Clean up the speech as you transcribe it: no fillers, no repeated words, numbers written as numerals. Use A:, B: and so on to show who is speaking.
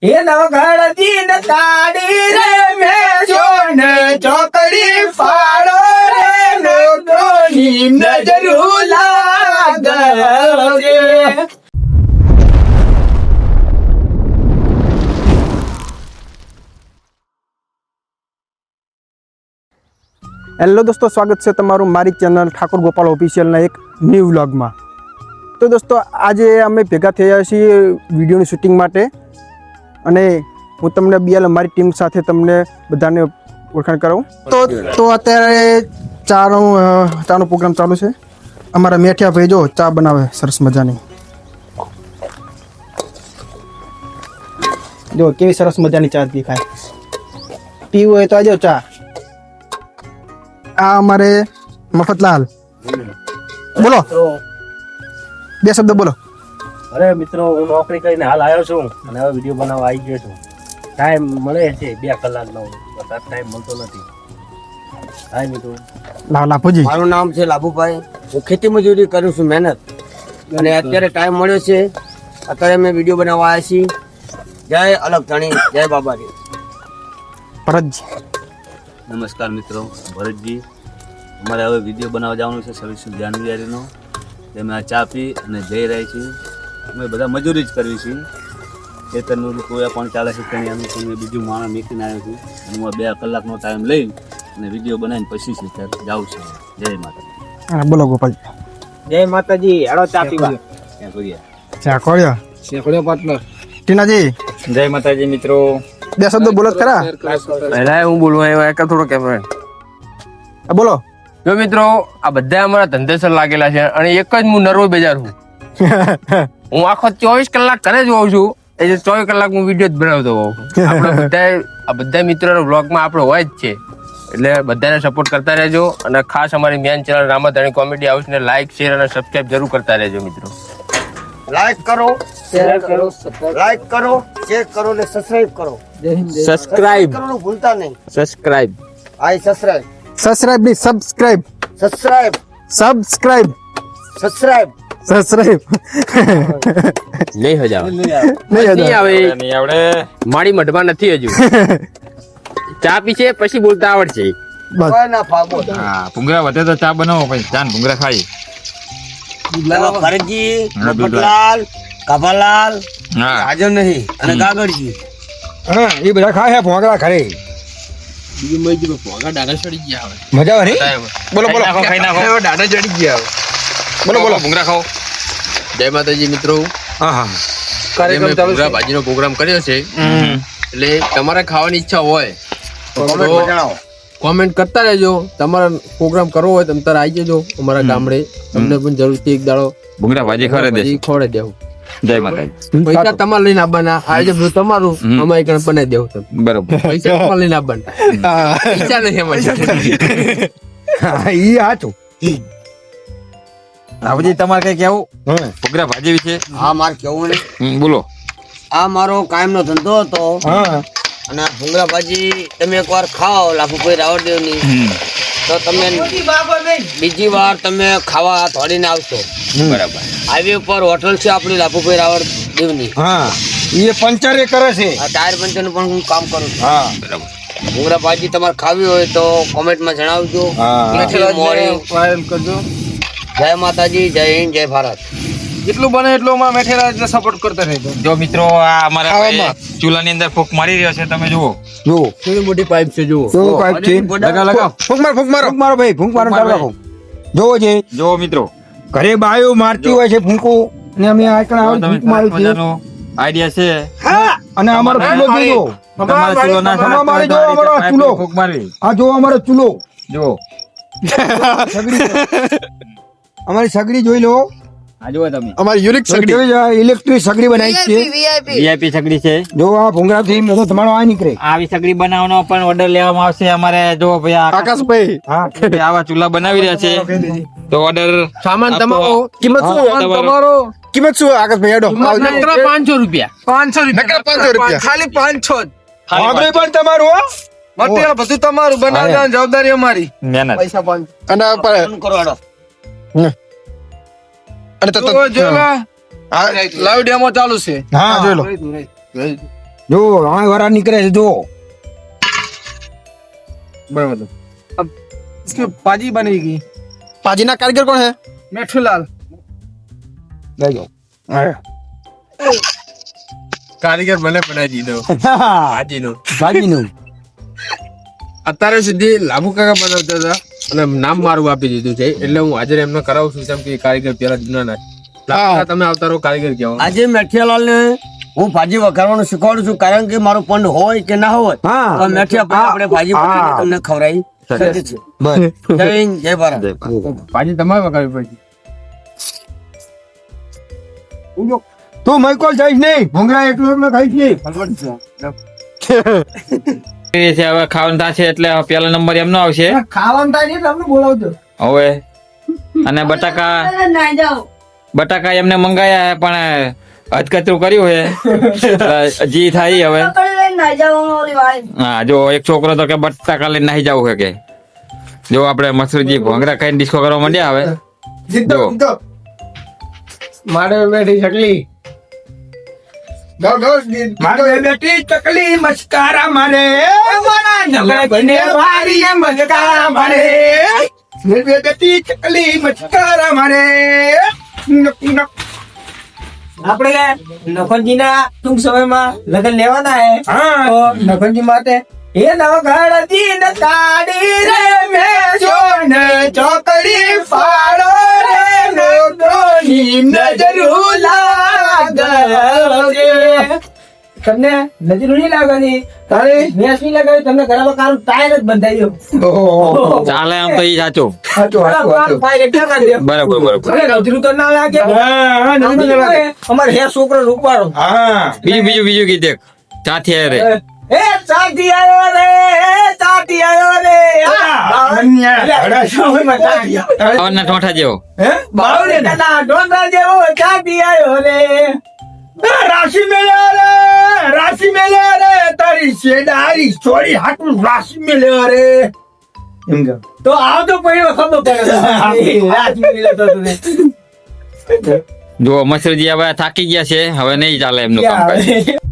A: એ નવઘડતી ન તાડી રે મેજો ને ચોકડી ફાળો રે લોકોની નજરું લાગે. હેલો દોસ્તો, સ્વાગત છે તમારું મારી ચેનલ ઠાકોર ગોપાલ ઓફિશિયલના એક ન્યૂ વ્લોગમાં. તો દોસ્તો, આજે અમે ભેગા થયા છીએ વિડીયોની શૂટિંગ માટે અને હું તમને બીએલ અમારી ટીમ સાથે તમને બધાને ઓળખાણ કરાવું. તો અત્યારે ચાનો પ્રોગ્રામ ચાલુ છે. અમારા મેઠિયા ભાઈ જો ચા બનાવે સરસ મજાની. જો કેવી સરસ મજાની ચા દેખાય. પીવું હોય તો આજો ચા. આ અમારે મફતલાલ, બોલો બે શબ્દ બોલો.
B: અરે મિત્રો, હું નોકરી કરીને હાલ આવ્યો છું અને હવે વિડીયો બનાવવા આવી ગયો છું. ટાઈમ મળે છે 2 કલાકનો, વધારે ટાઈમ મળતો નથી. હાય મિત્રો,
A: લાભુજી.
C: મારું નામ છે લાભુભાઈ. હું ખેતી મજૂરી કરું છું, મહેનત, અને અત્યારે ટાઈમ મળ્યો છે. અત્યારે મેં વિડીયો બનાવવા આવ્યા છીએ. જય અલગ ધણી, જય બાબાજી.
A: ભરતજી.
B: નમસ્કાર મિત્રો, ભરતજી. અમારે હવે વિડીયો બનાવવા જવાનું છે 26 જાન્યુઆરીનો. અમે આ ચા પી અને જઈ રહી છીએ. અમે બધા મજૂરી જ કરવી છીએ. ખેતરનું કોઈ પણ ચાલે છે ત્યાં અમે બીજું માણસ મેકીને આવ્યો છું. અને હું 2 કલાકનો ટાઈમ લઈ અને વિડીયો બનાવીને પછી છે ત્યારે જાઉં છું. જય માતા.
A: બોલો ગોપાલજી.
C: જય માતાજી. હેડો ચા પીવા.
B: ત્યાં કરીએ.
A: ચા ખોળ્યો.
C: શેખડ્યો પાર્ટનર.
A: ટીનાજી.
D: જય માતાજી મિત્રો.
A: બે શબ્દ બોલો ખરા.
D: પહેલા હું બોલવા આવ્યો એક થોડો કેમેરા.
A: બોલો.
D: જો મિત્રો, આ બધા અમારા ધંધેસર લાગેલા છે અને એક જ હું નર્વ બેજાર છું. હું આખો 24 કલાક ઘરે જ હોઉં છું. એ 24 કલાક હું વિડીયો જ બનાવતો હોઉં છું. આપણે બધા મિત્રોના વ્લોગમાં આપણે હોય જ છે. એટલે બધાને સપોર્ટ કરતા રહેજો અને ખાસ અમારી મેન ચેનલ રામાધણી કોમેડી હાઉસને લાઈક, શેર અને સબસ્ક્રાઇબ જરૂર કરતા રહેજો મિત્રો.
C: લાઈક કરો, શેર કરો, લાઈક કરો, શેર કરો ને સબસ્ક્રાઇબ કરો.
D: સબસ્ક્રાઇબ
C: કરવાનું ભૂલતા નહીં.
D: સબસ્ક્રાઇબ
C: સબસ્ક્રાઇબ,
A: સબસ્ક્રાઇબ નહીં, subscribe.
C: Subscribe,
A: subscribe,
C: subscribe.
A: Subscribe.
D: નહીં હજાવ
A: નહીં
D: આવે મારી મઢમાં નથી હજુ. ચા પીશે પછી બોલતા આવડશે.
A: બસ.
C: કોઈ ના ફાગો.
E: હા, ભૂંગળા વધે તો ચા બનાવો, પછી ચા ને ભૂંગળા ખાઈ.
C: ભરતજી, મફતલાલ, કાભાલાલ,
E: હા,
C: હાજર નહીં, અને ગાગરજી.
A: હા, એ બધા ખાય છે ભોંગળા ખરે. મજા આવે ને? બોલો બોલો.
E: ખાઈ નાખો.
A: બોલો બોલો.
D: ભૂંગળા ખાઓ. જય માતાજી મિત્રો.
A: હા હા.
D: કાર્યક્રમ ભૂંગળા ભાજીનો પ્રોગ્રામ કર્યો છે. એટલે તમારે ખાવાની ઈચ્છા હોય તો કોમેન્ટ કરતા રહેજો. તમારે પ્રોગ્રામ કરવો હોય તમે તારે આવી જજો અમારા ગામડે. તમને પણ જરૂરથી એક દાડો
E: ભૂંગળા ભાજી ખરે દે.
D: ખવડાવી દેવું.
E: જય માતાજી.
D: પૈસા તમારે લઈને આવવાના. આયોજન બધું તમારું, અમારે કણ બનાવી દેવું તમે.
E: બરોબર.
D: પૈસા તમારે લઈને આવવાના. ઈચ્છા નહીં અમારી.
A: ઈ હાચું.
E: રાવજી, તમારે કઈ કેવું ભૂંગળા ભાજી વિશે?
C: હા, મારે કેવું ને,
E: બોલો.
C: આ મારો કાયમનો ધંધો હતો.
A: હા.
C: અને આ ભૂંગળા ભાજી તમે એકવાર ખાઓ લાભુભાઈ રાવળદેવની, તો તમે બીજી વાર તમે ખાવા દોડીને આવશો.
E: બરાબર.
C: હાઈવે ઉપર હોટલ છે આપણી લાભુભાઈ રાવળદેવની.
A: હા, એ પંચરે કરે છે.
C: આ ટાયર પંચરનું પણ હું કામ કરું છું.
A: હા.
E: બરાબર.
C: ભૂંગળા ભાજી તમારે ખાવી હોય તો કોમેન્ટમાં જણાવજો.
A: હા.
C: વાયરલ કરજો. જય માતાજી, જય હિન્દ, જય ભારત.
A: જેટલું બને એટલું માં મેઠેલા એટલે સપોર્ટ કરતા રહેજો.
E: જો મિત્રો, આ અમારા ભાઈ ચૂલાની અંદર ફૂંક મારી રહ્યો છે, તમે જુઓ.
A: જુઓ
D: કેવી મોટી પાઇપ છે જુઓ.
A: કેવું પાઇપ છે.
E: લગાવ લગાવ.
A: ફૂંક મારો ભાઈ, ફૂંક મારો ચાલુ રાખો. જોવો છે
E: જુઓ મિત્રો,
A: ઘરે બાયો મારતી હોય છે ફૂંકું, ને અમે આકડા આવે ફૂંક મારી છે.
E: મજાનો આઈડિયા છે.
A: હા, અને અમારો ચૂલો જોજો.
E: તમારે ચૂલો ના
A: અમારે જો અમારો ચૂલો.
E: ફૂંક મારવી.
A: આ જો અમારો ચૂલો.
E: જુઓ.
A: અમારી સગડી જોઈ લો.
E: આ જુઓ તમે.
A: અમારી યુનિક સગડી, ઇલેક્ટ્રિક સગડી બનાવી છે.
E: વીઆઈપી સગડી છે.
A: જો આ ભૂંગળા થી તો તમારો આ નીકળે.
E: આવી સગડી બનાવવાનો પણ ઓર્ડર લેવામાં આવશે અમારે. જો ભાઈ
A: આકાશભાઈ. હા,
E: આવા ચૂલા બનાવી રહ્યા છે તો ઓર્ડર.
D: સામાન તમારો.
A: કિંમત શું તમારો? કિંમત શું આકાશભાઈ? હેડો.
D: નકરા 500 રૂપિયા.
A: 500 રૂપિયા.
F: ખાલી 500 જ.
A: વાંદરું પણ તમારું હો.
F: મટીરિયલ બધું તમારું, બનાવવાની જવાબદારી અમારી.
E: મહેનત.
F: પૈસા 500.
A: અને
C: કરો હેડો.
A: અને તો
F: જો લા લાઈવ ડેમો ચાલુ છે.
A: હા જોઈ લો.
C: જો હવે વરા નીકળે છે જો
F: बराबर अब इसकी पाजी बनेगी
A: पाजीना कारीगर कौन है?
F: मेठूलाल
C: લઈ જાઓ
D: કારીગર મને બનાવી દીધો હાજીનો
C: ભાજીનું
D: અત્યારે સુધી લાભુ કાકા બનાવતા હતા અને નામ મારું આપી દીધું છે એટલે હું હાજર એમને કરાવું છું કેમ કે કારીગર પેલા જૂના ના લાભુ કાકા, તમે આવતા રહો કારીગર કહેવા.
C: આજે મેઠિયાલાલ ને હું ભાજી વઘારવાનું શીખવાડું છું કારણ કે મારો પણ હોય કે ના હોય તો મેઠિયા પછી આપણે ભાજી વઘારીને તમને ખવડાવી શકીએ છીએ. જય હિન્દ, જય ભારત.
D: ભાજી તમારે વગાડવી પડશે.
C: તું મૈકોલ જઈશ નહીં ભૂંગળા એટલું મેં ખાઈશ નહીં
E: હવે ખાવાનું થશે એટલે પેલા નંબર એમનો આવશે
F: ખાવાનું થાય ને તમને બોલાવજો
E: હવે અને બટાકા એમને મંગાયા પણ અધકચરું કર્યું છે જી થાય હવે હા જો એક છોકરો તો કે બટાકા લઈને નાહી જવું છે કે જો આપણે મસરૂજી ભોંગરા ખાઈને ડિસ્કો કરવા માંડ્યા હવે જો
F: મારે બેઠી શકલી
A: मारे बेटी चकली मस्कारा मारे बने वारी मस्कारा मारे मेरे बेटी चकली मस्कारा मारे
F: આપણે નખનજીના ટૂંક સમયમાં લગ્ન લેવાના હે તો નખનજી માટે એ નવઘડ દીન તાડી રે મે જોને ચોકડી પાડો રે લોકોની નજરું લાગે તમને નજરું નહીં લાગવાની તારે મેસ નહીં લાગે તમને ઘરમાં કામ ટાયર જ બંધાઈ ગયો
E: ચાલે આમ તો ઈ સાચું બરાબર
F: નજરું તો ના લાગે અમારે હે છોકરો રૂપાળો
E: બીજું કીધે ચાથી રે
F: એ ચાટી આવ્યો રે ચાટી આવ્યો રે
E: આવના ઠોઠા જેવો
F: બાવળે ના ડોંગર જેવો ચાટી આવ્યો રે
A: राशि मिले रे तारी शेडारी छोड़ी हाथ राशि मिले रे
F: તો આવ તો પડ્યો ખબર પડે રાત મિલે તો તને
E: જો મસરૂજી હવે થાકી ગયા છે હવે નહીં ચાલે એમનું કામ